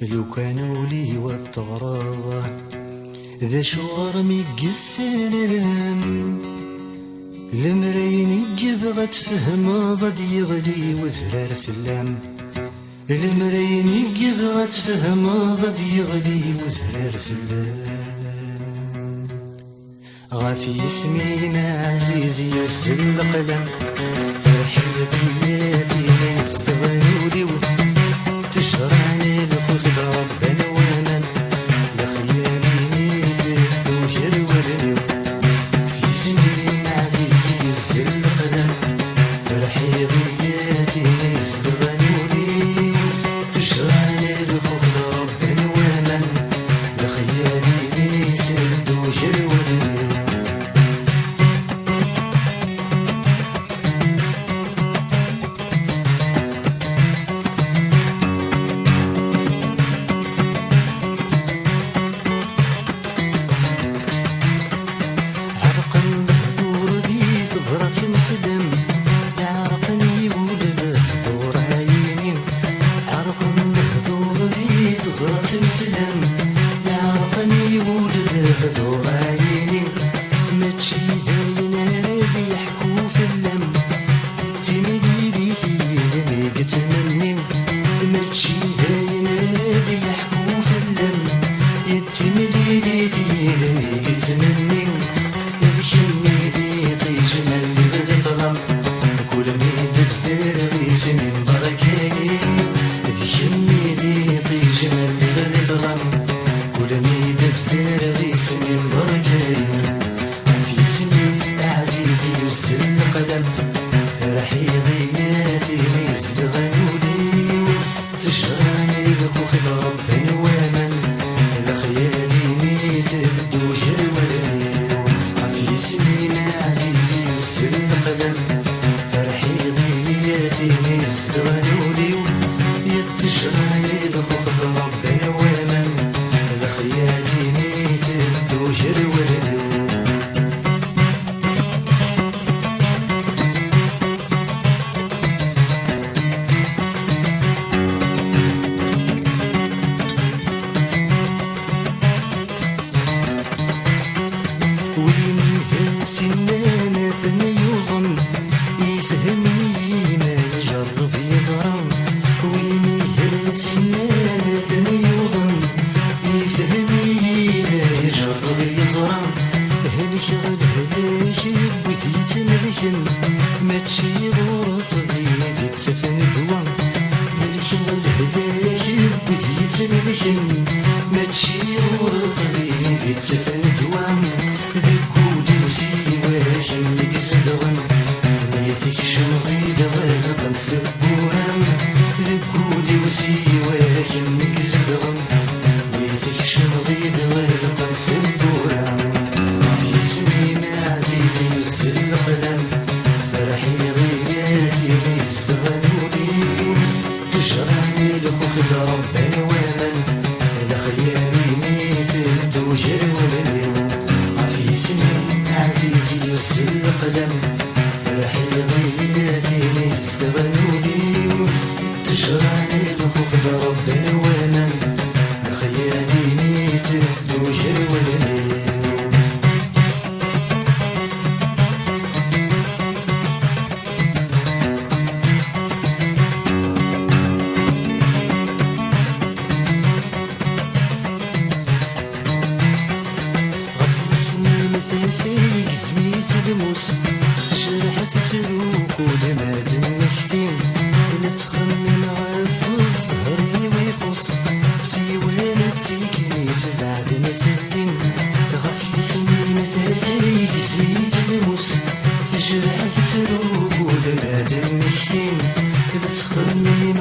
لو كانوا لي والطغرا ذا شغر ميق السلام المرين يجيب غتفهم ضد يغلي وزرار فلام المرين يجيب غتفهم ضد يغلي وزرار فلام غافي اسمي ما عزيزي يرسل القلم فرحي بياتي يستغنولي تشهراني لخوخ ربنا وانا لخيالي ميزد وجر ولنو في اسمي ما عزيزي يرسل القلم فرحي بياتي يستغنولي تشهراني لخوخ ربنا وانا لخيالي ميزد وجر ولنو تنسدم عرقني وللهدور عيني عرق الهدور ذي ثغرة تنسدم عرقني وللهدور عيني ماتشي داين هادي يحكو في اللم تمليلي تيلمي قتمني ماتشي داين هادي يحكو في اللم تمليلي تيلمي قتمني الشمي دي طيج ملي كل ميد بدربيس من بركاني ذي شميلي طيج ملي غادي ظلم كل ميد بدربيس من بركاني في اسمي عزيزي يرسل القلم فرحي ضياتي يستغنولي تشغراني لخوخ ربنا وامن لخيالي ميت بدوجر ولنيو في اسمي عزيزي يرسل القلم فرحي ضياتي يستغنولي يتشغاني لخوخ ربنا وامن لخيالي ميت بدوجر ولنيو سنانة ثني يظن يفهمني ما يجرب يزرم وين يهل سنانة ثني يظن يفهمني ما يجرب يزرم هل شغل هلاش بغيتي تملكن ماتشي غور طبيب يتسفن دوام هل شغل هلاش بغيتي تملكن ماتشي غور طبيب يتسفن دوام سيواش اللي قصدغن ميتك شمغي دغالق نثبوهم ذكولي وسيواش اللي قصدغن ميتك شمغي دغالق نثبوهم في اسمي ما عزيزي يرسل القلم فرحي ضياتي يستغنولي تشراني لخوخ ربنا وامن لخيالي ميت دوجر ولنيو في اسمي عزيزي يرسل القلم فرحي ضياتي يستغنولي تشراني لخوخ ربنا وامن لخيالي ميت دوجر ولنيو سيك زميت الموس تجرحت تروك ولما دمشتين نتخمم عف الزهري ويخص سيوانا تيكنيت بعد ما فلين غفل سنين سيك زميت الموس تجرحت تروك ولما دمشتين نتخمم